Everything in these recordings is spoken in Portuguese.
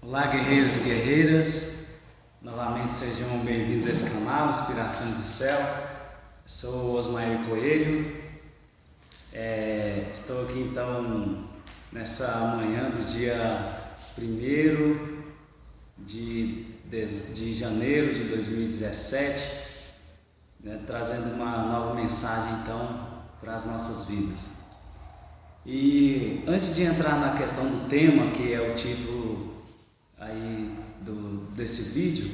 Olá, guerreiros e guerreiras, novamente sejam bem-vindos a esse canal, Inspirações do Céu. Eu sou o Osmair Coelho, estou aqui então nessa manhã do dia 1º de janeiro de 2017, trazendo uma nova mensagem então para as nossas vidas. E antes de entrar na questão do tema, que é o título aí desse vídeo,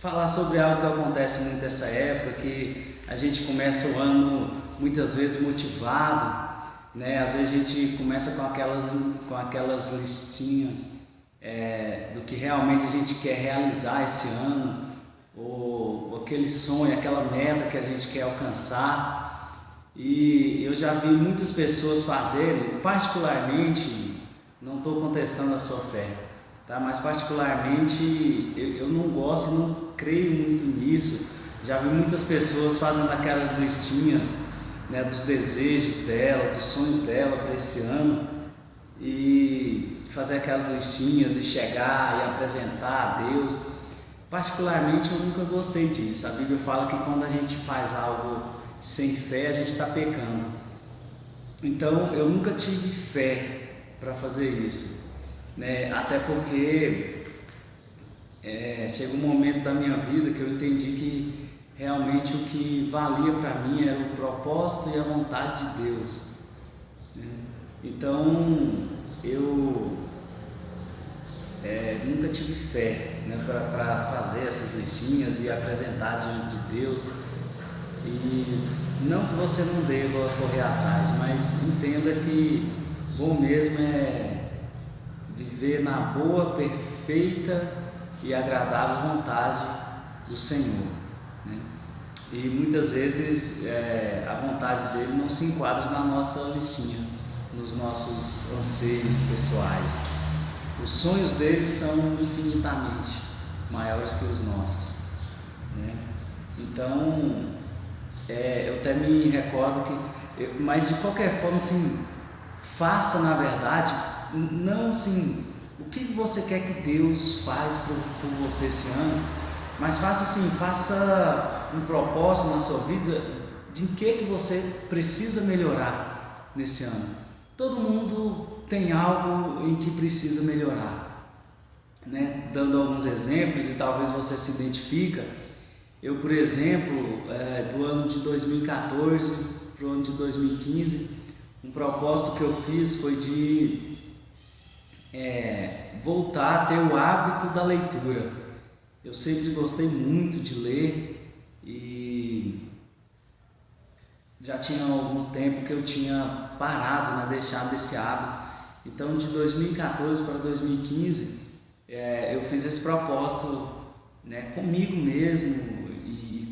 falar sobre algo que acontece muito nessa época, que a gente começa o ano muitas vezes motivado, às vezes a gente começa com aquelas listinhas do que realmente a gente quer realizar esse ano, ou aquele sonho, aquela meta que a gente quer alcançar. E eu já vi muitas pessoas fazerem, particularmente, não estou contestando a sua fé, tá? Mas particularmente eu não gosto e não creio muito nisso. Já vi muitas pessoas fazendo aquelas listinhas, dos desejos dela, dos sonhos dela para esse ano, e fazer aquelas listinhas e chegar e apresentar a Deus. Particularmente eu nunca gostei disso. A Bíblia fala que quando a gente faz algo sem fé, a gente está pecando. Então eu nunca tive fé para fazer isso, até porque chegou um momento da minha vida que eu entendi que realmente o que valia para mim era o propósito e a vontade de Deus, Então eu nunca tive fé, para fazer essas listinhas e apresentar diante de Deus. E não que você não deva correr atrás, mas entenda que bom mesmo é viver na boa, perfeita e agradável vontade do Senhor, E muitas vezes a vontade dele não se enquadra na nossa listinha, nos nossos anseios pessoais. Os sonhos dele são infinitamente maiores que os nossos, Então eu até me recordo que, mas de qualquer forma, assim, faça na verdade, não assim, o que você quer que Deus faz por você esse ano, mas faça assim, faça um propósito na sua vida de em que você precisa melhorar nesse ano. Todo mundo tem algo em que precisa melhorar, Dando alguns exemplos e talvez você se identifica. Eu, por exemplo, do ano de 2014 para o ano de 2015, um propósito que eu fiz foi de voltar a ter o hábito da leitura. Eu sempre gostei muito de ler e já tinha algum tempo que eu tinha parado, deixado esse hábito. Então, de 2014 para 2015, eu fiz esse propósito, comigo mesmo,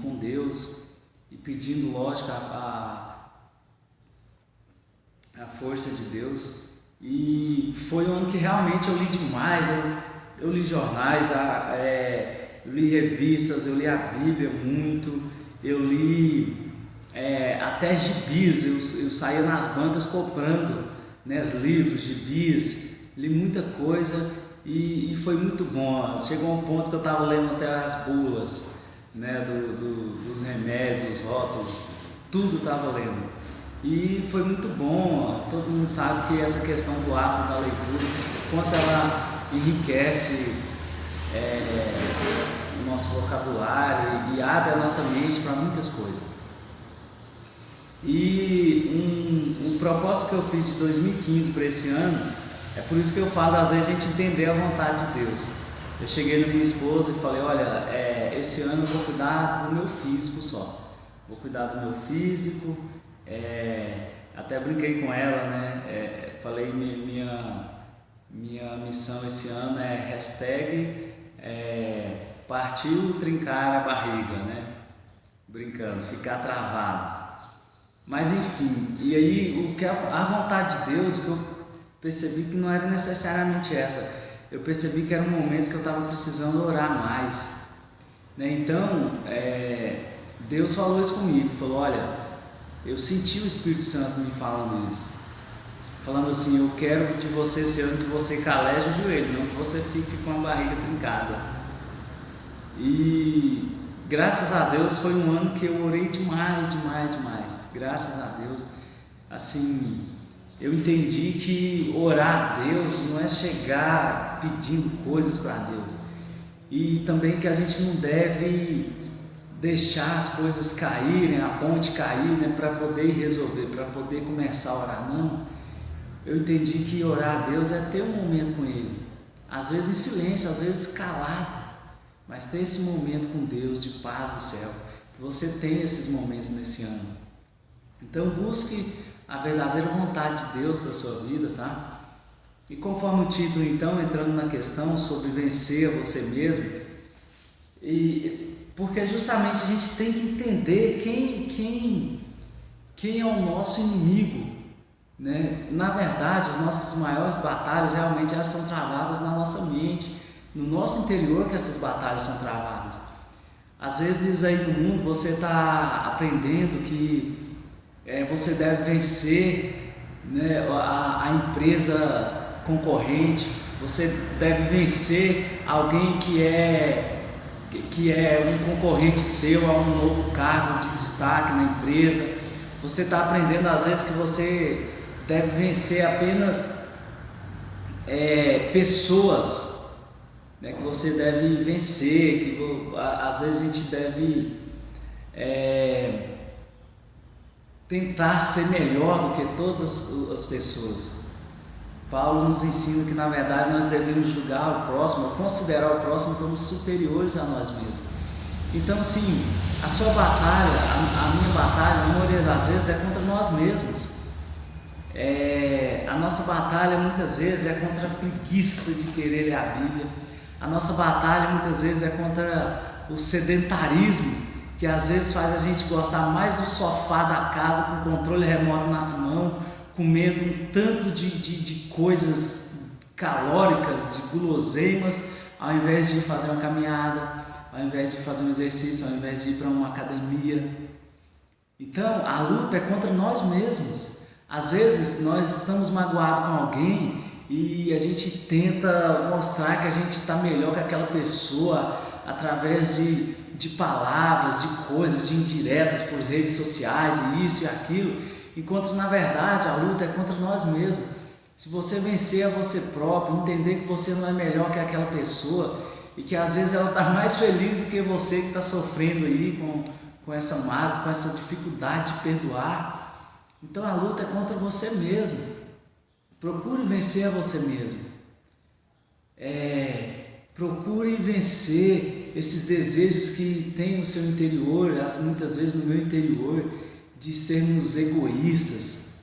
com Deus, e pedindo, lógico, a força de Deus. E foi um ano que realmente eu li demais. Eu li jornais, eu li revistas, eu li a Bíblia muito, eu li até gibis. Eu saía nas bancas comprando, os livros, gibis, li muita coisa e foi muito bom. Chegou a um ponto que eu estava lendo até as bulas, dos remédios, os rótulos, tudo estava lendo. E foi muito bom. Todo mundo sabe que essa questão do hábito da leitura, quanto ela enriquece o nosso vocabulário e abre a nossa mente para muitas coisas. E um propósito que eu fiz de 2015 para esse ano, é por isso que eu falo, às vezes a gente entender a vontade de Deus. Eu cheguei na minha esposa e falei, olha, esse ano eu vou cuidar do meu físico só. Vou cuidar do meu físico. Até brinquei com ela, falei, minha missão esse ano é partiu trincar a barriga, brincando, ficar travado. Mas enfim, e aí a vontade de Deus, o que eu percebi que não era necessariamente essa. Eu percebi que era um momento que eu estava precisando orar mais, Então, Deus falou isso comigo, falou, olha, eu senti o Espírito Santo me falando isso. falando assim: eu quero de você esse ano que você caleje o joelho, não que você fique com a barriga trincada. E graças a Deus foi um ano que eu orei demais. Graças a Deus, assim, eu entendi que orar a Deus não é chegar pedindo coisas para Deus, e também que a gente não deve deixar as coisas caírem, a ponte cair, né, para poder resolver, para poder começar a orar. Não, eu entendi que orar a Deus é ter um momento com Ele, às vezes em silêncio, às vezes calado, mas ter esse momento com Deus de paz do céu, que você tenha esses momentos nesse ano. Então busque a verdadeira vontade de Deus para a sua vida, tá? E conforme o título, então, entrando na questão sobre vencer a você mesmo, porque justamente a gente tem que entender quem é o nosso inimigo, né? Na verdade, as nossas maiores batalhas realmente elas são travadas na nossa mente, no nosso interior que essas batalhas são travadas. Às vezes aí no mundo você está aprendendo que você deve vencer, né, a empresa concorrente, você deve vencer alguém que é um concorrente seu a um novo cargo de destaque na empresa. Você está aprendendo às vezes que você deve vencer apenas pessoas, né, que você deve vencer, que às vezes a gente deve tentar ser melhor do que todas as pessoas. Paulo nos ensina que na verdade nós devemos julgar o próximo, considerar o próximo como superiores a nós mesmos. Então assim, a sua batalha, a minha batalha, na maioria das vezes é contra nós mesmos. A nossa batalha muitas vezes é contra a preguiça de querer ler a Bíblia. A nossa batalha muitas vezes é contra o sedentarismo, que às vezes faz a gente gostar mais do sofá da casa com o controle remoto na mão, comendo um tanto de coisas calóricas, de guloseimas, ao invés de fazer uma caminhada, ao invés de fazer um exercício, ao invés de ir para uma academia. Então a luta é contra nós mesmos. Às vezes nós estamos magoados com alguém e a gente tenta mostrar que a gente está melhor que aquela pessoa através de palavras, de coisas, de indiretas por redes sociais e isso e aquilo, enquanto na verdade a luta é contra nós mesmos. Se você vencer a você próprio, entender que você não é melhor que aquela pessoa e que às vezes ela está mais feliz do que você que está sofrendo aí com essa mágoa, com essa dificuldade de perdoar, então a luta é contra você mesmo. Procure vencer a você mesmo. Procure vencer esses desejos que tem no seu interior, muitas vezes no meu interior, de sermos egoístas.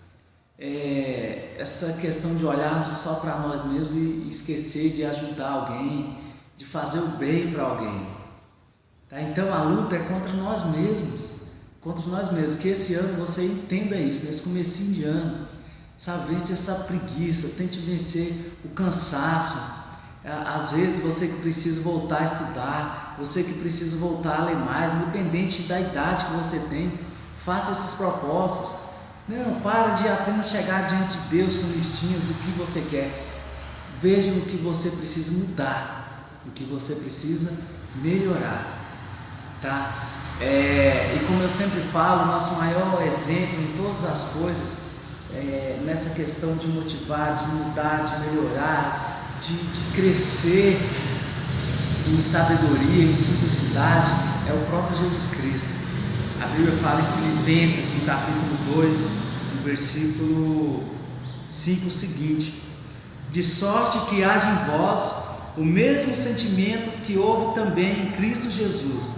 Essa questão de olharmos só para nós mesmos e esquecer de ajudar alguém, de fazer o bem para alguém. Tá? Então a luta é contra nós mesmos. Que esse ano você entenda isso, nesse comecinho de ano. Sabe, vence essa preguiça, tente vencer o cansaço. Às vezes você que precisa voltar a estudar, você que precisa voltar a ler mais, independente da idade que você tem, faça esses propósitos. Não, para de apenas chegar diante de Deus com listinhas do que você quer. Veja no que você precisa mudar, no que você precisa melhorar, tá? E como eu sempre falo, o nosso maior exemplo em todas as coisas, nessa questão de motivar, de mudar, de melhorar, de crescer em sabedoria, em simplicidade, é o próprio Jesus Cristo. A Bíblia fala em Filipenses, no capítulo 2, no versículo 5, o seguinte: de sorte que haja em vós o mesmo sentimento que houve também em Cristo Jesus,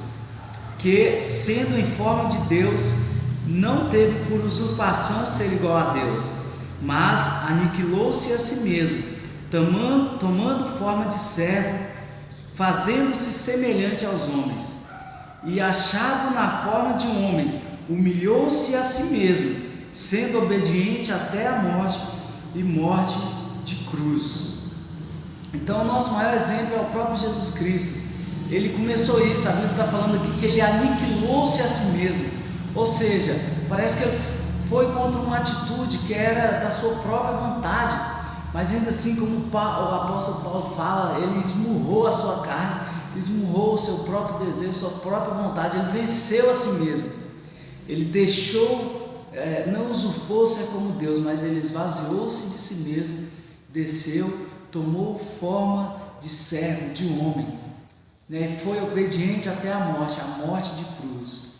que, sendo em forma de Deus, não teve por usurpação ser igual a Deus, mas aniquilou-se a si mesmo, tomando forma de servo, fazendo-se semelhante aos homens, e achado na forma de homem, humilhou-se a si mesmo, sendo obediente até a morte, e morte de cruz. Então o nosso maior exemplo é o próprio Jesus Cristo. Ele começou isso, a Bíblia está falando aqui que ele aniquilou-se a si mesmo, ou seja, parece que ele foi contra uma atitude que era da sua própria vontade, mas ainda assim, como o apóstolo Paulo fala, ele esmurrou a sua carne, esmurrou o seu próprio desejo, sua própria vontade, ele venceu a si mesmo. Ele deixou, não usurpou ser como Deus, mas ele esvaziou-se de si mesmo, desceu, tomou forma de servo, de homem, né? Foi obediente até a morte de cruz.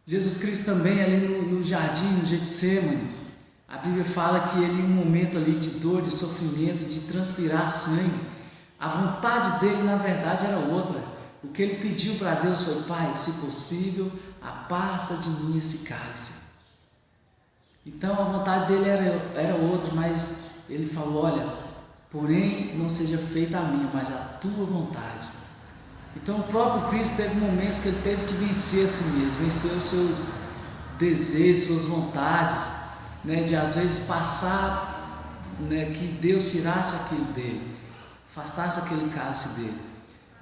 Jesus Cristo também ali no jardim, no Getsemane, a Bíblia fala que ele, em um momento ali de dor, de sofrimento, de transpirar sangue, a vontade dele na verdade era outra. O que ele pediu para Deus foi: Pai, se possível, aparta de mim esse cálice. Então a vontade dele era outra, mas ele falou: olha, porém não seja feita a minha, mas a tua vontade. Então o próprio Cristo teve momentos que ele teve que vencer a si mesmo, vencer os seus desejos, suas vontades, né, de às vezes passar, né, que Deus tirasse aquilo dele, afastasse aquele cálice dele.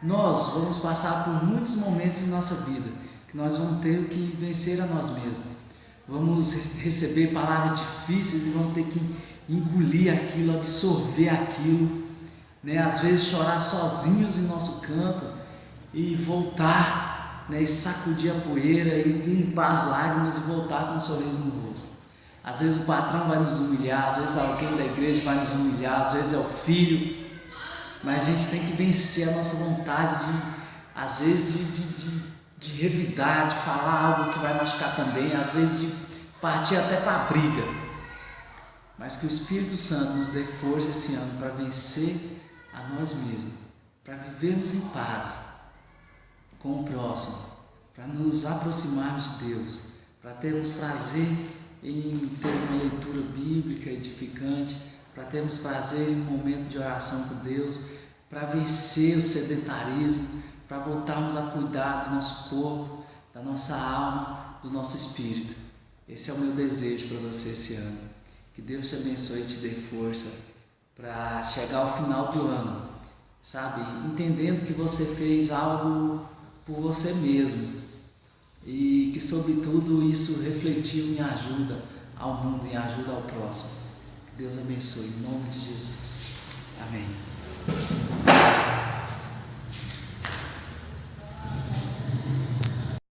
Nós vamos passar por muitos momentos em nossa vida que nós vamos ter que vencer a nós mesmos. Vamos receber palavras difíceis e vamos ter que engolir aquilo, absorver aquilo, né? Às vezes chorar sozinhos em nosso canto e voltar, né? E sacudir a poeira e limpar as lágrimas e voltar com um sorriso no rosto. Às vezes o patrão vai nos humilhar, às vezes alguém da igreja vai nos humilhar, às vezes é o filho, mas a gente tem que vencer a nossa vontade às vezes de revidar, de falar algo que vai machucar também, às vezes de partir até para a briga, mas que o Espírito Santo nos dê força esse ano para vencer a nós mesmos, para vivermos em paz com o próximo, para nos aproximarmos de Deus, para termos prazer em ter uma leitura bíblica edificante, para termos prazer em um momento de oração com Deus, para vencer o sedentarismo, para voltarmos a cuidar do nosso corpo, da nossa alma, do nosso espírito. Esse é o meu desejo para você esse ano. Que Deus te abençoe e te dê força para chegar ao final do ano, sabe? Entendendo que você fez algo por você mesmo e que, sobretudo, isso refletiu em ajuda ao mundo, em ajuda ao próximo. Que Deus abençoe, em nome de Jesus. Amém.